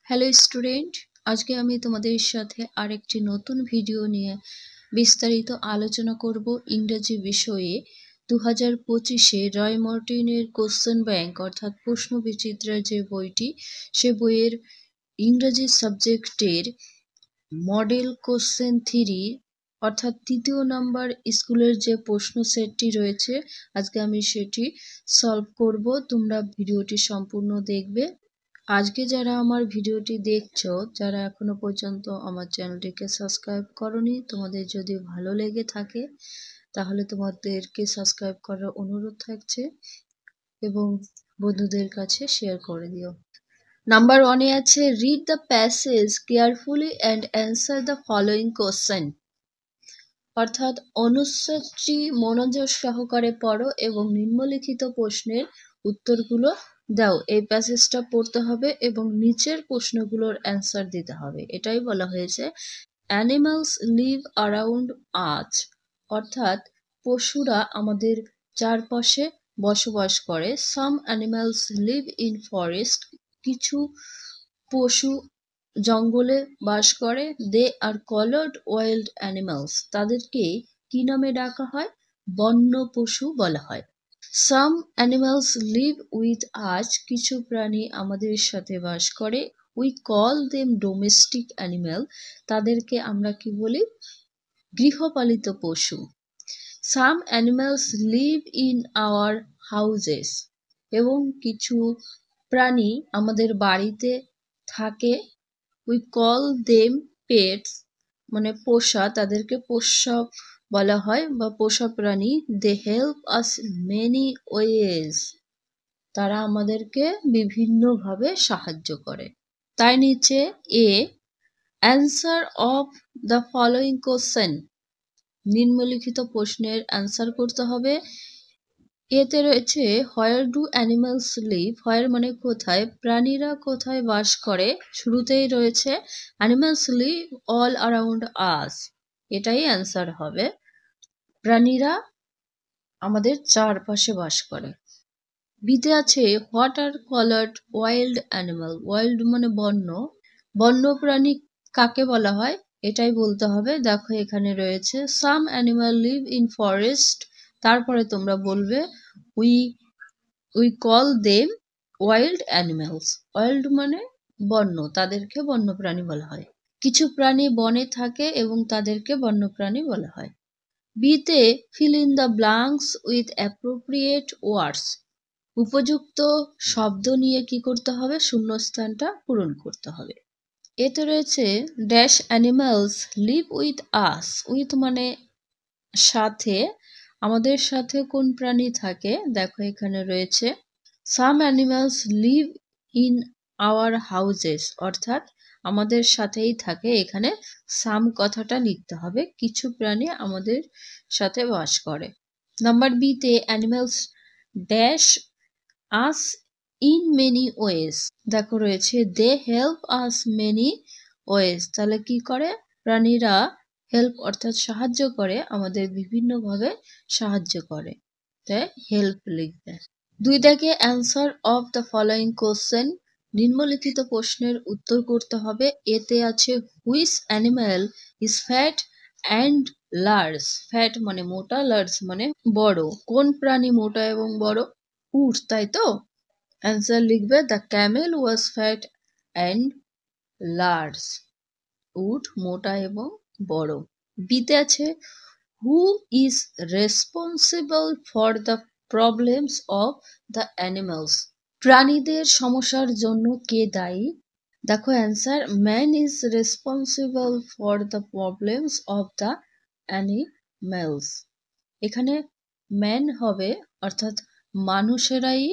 Hello student, আজকে আমি তোমাদের সাথে আরেকটি নতুন ভিডিও নিয়ে বিস্তারিত আলোচনা করব ইংরেজি বিষয়ে। 2025-এ রয় মর্টিনের কোশ্চেন ব্যাংক অর্থাৎ প্রশ্ন বিচিত্রার যে বইটি, সে বইয়ের ইংরেজি সাবজেক্টের মডেল কোশ্চেন 3 অর্থাৎ তৃতীয় নাম্বার স্কুলের যে প্রশ্ন সেটটি রয়েছে, আজকে আমি সেটি সলভ করব। তোমরা ভিডিওটি সম্পূর্ণ দেখবে। আজকে যারা আমার ভিডিওটি দেখছো, যারা এখনো পর্যন্ত আমার চ্যানেলটিকে সাবস্ক্রাইব করনি, তোমাদের যদি ভালো লেগে থাকে তাহলে তোমাদেরকে সাবস্ক্রাইব করার অনুরোধ থাকছে এবং বন্ধুদের কাছে শেয়ার করে দিও। নাম্বার 1-এ আছে, read the passage carefully and answer the following question. অর্থাৎ অনুচ্ছেদটি মনোযোগ সহকারে পড়ো এবং নিম্নলিখিত প্রশ্নের উত্তরগুলো দাও। এই প্যাসেজটা পড়তে হবে এবং নিচের প্রশ্নগুলোর অ্যান্সার দিতে হবে। এটাই বলা হয়েছে অ্যানিমালস লিভ অ্যারাউন্ড আস, অর্থাৎ পশুরা আমাদের চারপাশে বসবাস করে। Some animals live in forest, কিছু পশু জঙ্গলে বাস করে। দে আর কলার্ড ওয়াইল্ড অ্যানিমালস, তাদেরকে কি নামে ডাকা হয়? বন্য পশু বলা হয়। Some animals live with us, কিছু প্রাণী আমাদের সাথে বাস করে। We call them domestic animal, তাদেরকে আমরা কি বলি? গৃহপালিত পশু। Some animals live in our houses, এবং কিছু প্রাণী আমাদের বাড়িতে থাকে। উই কল দেম পেটস, মানে পোষা, তাদেরকে পোষ্য বলা হয় বা পোষা প্রাণী। They help us many ways, তারা আমাদেরকে বিভিন্নভাবে সাহায্য করে। তাই নিচে এ, answer of the following question, নিম্নলিখিত প্রশ্নের অ্যান্সার করতে হবে। এতে রয়েছে where do animals live, where মানে কোথায়, প্রাণীরা কোথায় বাস করে। শুরুতেই রয়েছে animals live all around us, এটাই অ্যান্সার হবে। প্রাণীরা আমাদের চারপাশে বাস করে। বিতে আছে what are collared wild animal, wild মানে বন্য, বন্য প্রাণী কাকে বলা হয় এটাই বলতে হবে। দেখো এখানে রয়েছে সাম অ্যানিমাল লিভ ইন ফরেস্ট, তারপরে তোমরা বলবে we call them wild animals. Wild মানে বন্য, তাদেরকে বন্য প্রাণী বলা হয়। কিছু প্রাণী বনে থাকে এবং তাদেরকে বন্য প্রাণী বলা হয়। বিতে feel in the blanks with appropriate words, উপযুক্ত শব্দ নিয়ে কি করতে হবে? শূন্যস্থানটা পূরণ করতে হবে। এতে রয়েছে dash animals live with us, with মানে সাথে, আমাদের সাথে কোন প্রাণী থাকে? দেখো এখানে রয়েছে some animals live in our houses, অর্থাৎ আমাদের সাথেই থাকে। এখানে সাম কথাটা লিখতে হবে, কিছু প্রাণী আমাদের সাথে বাস করে। নাম্বার বিতে animals dash us in many ways, দেখো রয়েছে they help us many ways, তাহলে কি করে? প্রাণীরা হেল্প অর্থাৎ সাহায্য করে, আমাদের বিভিন্নভাবে সাহায্য করে, তাই হেল্প লিখবে। দুই দাগে answer of the following question, নিম্নলিখিত প্রশ্নের উত্তর করতে হবে। এতে আছে which animal is fat and large, fat মানে মোটা, লার্জ মানে বড়, কোন প্রাণী মোটা এবং বড়? উট, তাই তো। অ্যান্সার লিখবে the Camel was fat and large, উট মোটা এবং বড়। বিতে আছে who is responsible for the problems of the animals, প্রাণীদের সমস্যার জন্য কে দায়ী? দেখো answer man is responsible for the problems of the animals, এখানে ম্যান হবে অর্থাৎ মানুষেরাই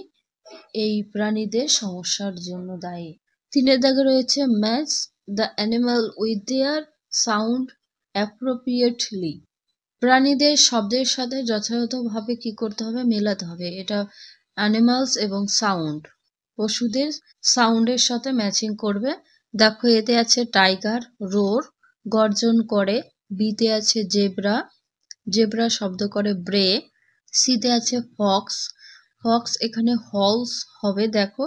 এই প্রাণীদের সমস্যার জন্য দায়ী। তিনের দাগে রয়েছে match the animal with their sound appropriately, প্রাণীদের শব্দের সাথে যথাযথভাবে কি করতে হবে? মেলাতে হবে। এটা অ্যানিমালস এবং সাউন্ড, পশুদের সাউন্ডের সাথে ম্যাচিং করবে। দেখো এতে আছে টাইগার রোর, গর্জন করে। বিতে আছে জেব্রা, জেব্রা শব্দ করে ব্রে। সিতে আছে ফক্স, ফক্স এখানে হলস হবে। দেখো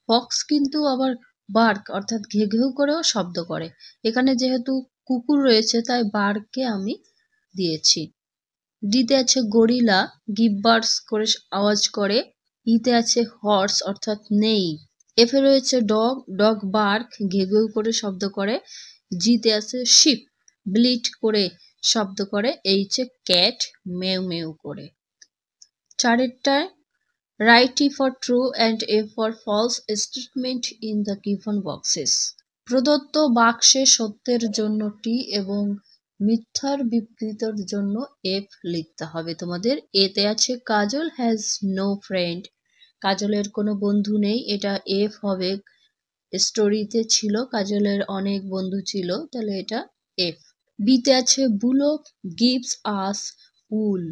ফক্স কিন্তু আবার বার্ক অর্থাৎ ঘেউ ঘেউ করেও শব্দ করে। এখানে যেহেতু কুকুর রয়েছে তাই বার্ককে আমি দিয়েছি। ডিতে আছে গরিলা, গিব্বার্স করে আওয়াজ করে। ইতে আছে হর্স অর্থাৎ নেই। এফে রয়েছে ডগ, ডগ বার্ক ঘেউ ঘেউ করে শব্দ করে। জিতে আছে শিপ, ব্লিট করে শব্দ করে। এইচে ক্যাট, মেউ মেউ করে। চারেরটায় write T for true and F for false statement in the given boxes. প্রদত্ত বাক্সে সত্যের জন্য টি এবং মিথ্যার বিবৃতির জন্য এফ লিখতে হবে তোমাদের। এতে আছে কাজল হ্যাজ নো ফ্রেন্ড, কাজলের কোনো বন্ধু নেই, এটা এফ হবে। স্টোরিতে ছিল কাজলের অনেক বন্ধু ছিল, তাহলে এটা এফ। বিতে আছে বুলক গিভস আস উল,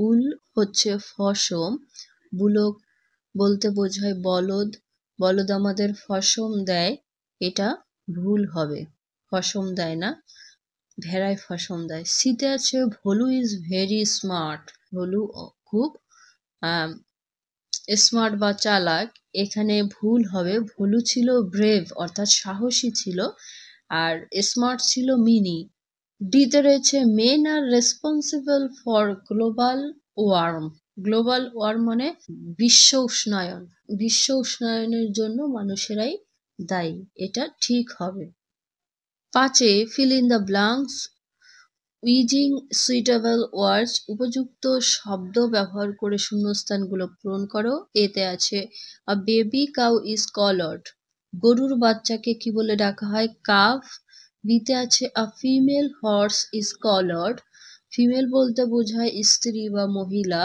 উল হচ্ছে ফসম, বুলক বলতে বোঝায় বলদ, বলদ আমাদের ফসম দেয়, এটা ভুল হবে, ফসম দেয় না, ভেড়ায় ফসম দেয়। সিতে আছে Bhulu is very smart, Bhulu খুব স্মার্ট বা চালাক, এখানে ভুল হবে, ভলু ছিল ব্রেভ অর্থাৎ সাহসী ছিল, আর স্মার্ট ছিল মিনি। ডিতে রয়েছে men are responsible for global warm, global warm মানে বিশ্ব উষ্ণায়ন, বিশ্ব উষ্ণায়নের জন্য মানুষেরাই দায়ী, এটা ঠিক হবে। পাঁচে feel in the blanks উইজিং suitable words, উপযুক্ত শব্দ ব্যবহার করে শূন্যস্থানগুলো পূরণ করো। এতে আছে আ বেবি কাউ ইজ কলার্ড, গরুর বাচ্চাকে কি বলে ডাকা হয়, কাভ। বিতে আছে আ female horse is collared, female বলতে বোঝায় স্ত্রী বা মহিলা,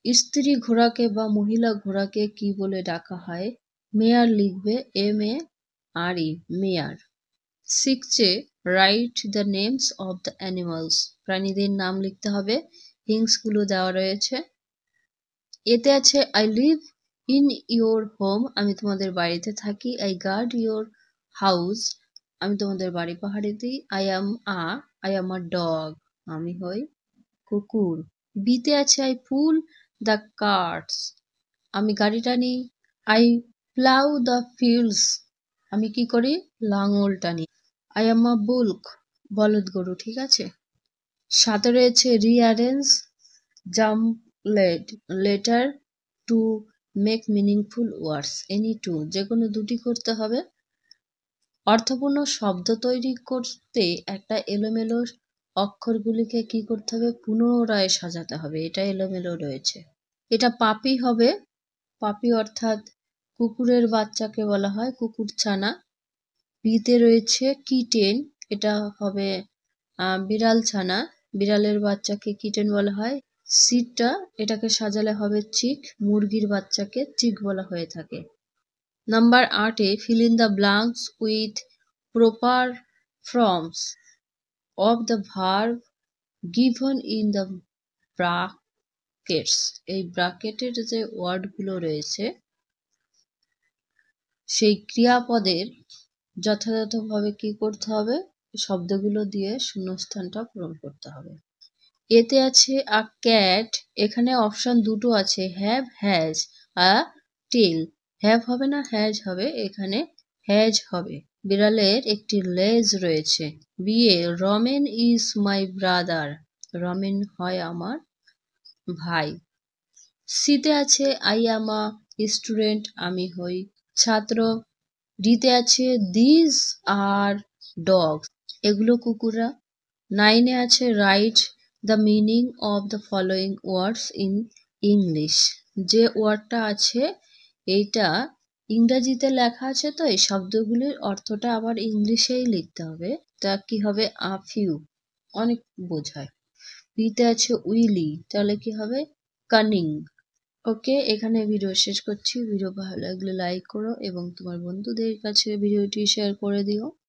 স্ত্রী ঘোড়াকে বা মহিলা ঘোড়াকে কি বলে ডাকা হয়, মেয়ার লিখবে, এম এ আর ই, মেয়ার। সিক্সে write the names of the animals, প্রাণীদের নাম লিখতে হবে, হিংসগুলো দেওয়া রয়েছে। এতে আছে I live in your home, আমি তোমাদের বাড়িতে থাকি, আই গার্ড ইয়োর হাউস, আমি তোমাদের বাড়ি পাহাড়ে দিই, আই অ্যাম আ ডগ, আমি হই কুকুর। বিতে আছে আই পুল দ্য কার্টস, আমি গাড়িটা নিই, আই প্লাউ দ্য ফিল্ডস, আমি কি করি, লাঙল টানি, আই অ্যাম আ বুলক, বলদ গরু, ঠিক আছে। সাথে রয়েছে rearrange jump letter to make meaningful words, any two, যে কোনো দুটি করতে হবে। অর্থপূর্ণ শব্দ তৈরি করতে একটা এলোমেলো অক্ষরগুলিকে কি করতে হবে, পুনরায় সাজাতে হবে, এটা এলোমেলো রয়েছে। এটা পাপি হবে, পাপি অর্থাৎ কুকুরের বাচ্চাকে বলা হয় কুকুর ছানা। বিতে রয়েছে কিটেন, এটা হবে বিড়াল ছানা, বিড়ালের বাচ্চাকে কিটেন বলা হয়। সিটটা এটাকে সাজালে হবে চিক, মুরগির বাচ্চাকে চিক বলা হয়ে থাকে। নাম্বার 8-এ fill in the blanks with proper forms of the verb given in the brackets, এই ব্র্যাকেটের যে ওয়ার্ডগুলো রয়েছে সেই ক্রিয়াপদের যথাযথভাবে কি করতে হবে, শব্দগুলো দিয়ে শূন্যস্থানটা পূরণ করতে হবে। এতে আছে আ ক্যাট, এখানে অপশন দুটো আছে, have, has, a tell, have হবে না হ্যাজ হবে, এখানে হ্যাজ হবে। বিড়ালের একটি লেজ রয়েছে। বিয়ে Ramen is my brother, Ramen হয় আমার ভাই। সিতে আছে আই অ্যাম আ স্টুডেন্ট, আমি হই ছাত্র। ডিতে আছে দিজ আর ডগস, এগুলো কুকুররা। 9-এ আছে write the meaning of the following words in English, যে ওয়ার্ডটা আছে এইটা ইংরাজিতে লেখা আছে, তো এই শব্দগুলির অর্থটা আবার ইংলিশেই লিখতে হবে, তা কি হবে, আ ফিউ, অনেক বোঝায়। বিতে আছে উইলি, তাহলে কি হবে, কানিং। ওকে, এখানে ভিডিও শেষ করছি। ভিডিও ভালো লাগলে লাইক করো এবং তোমার বন্ধুদের কাছে ভিডিওটি শেয়ার করে দিও।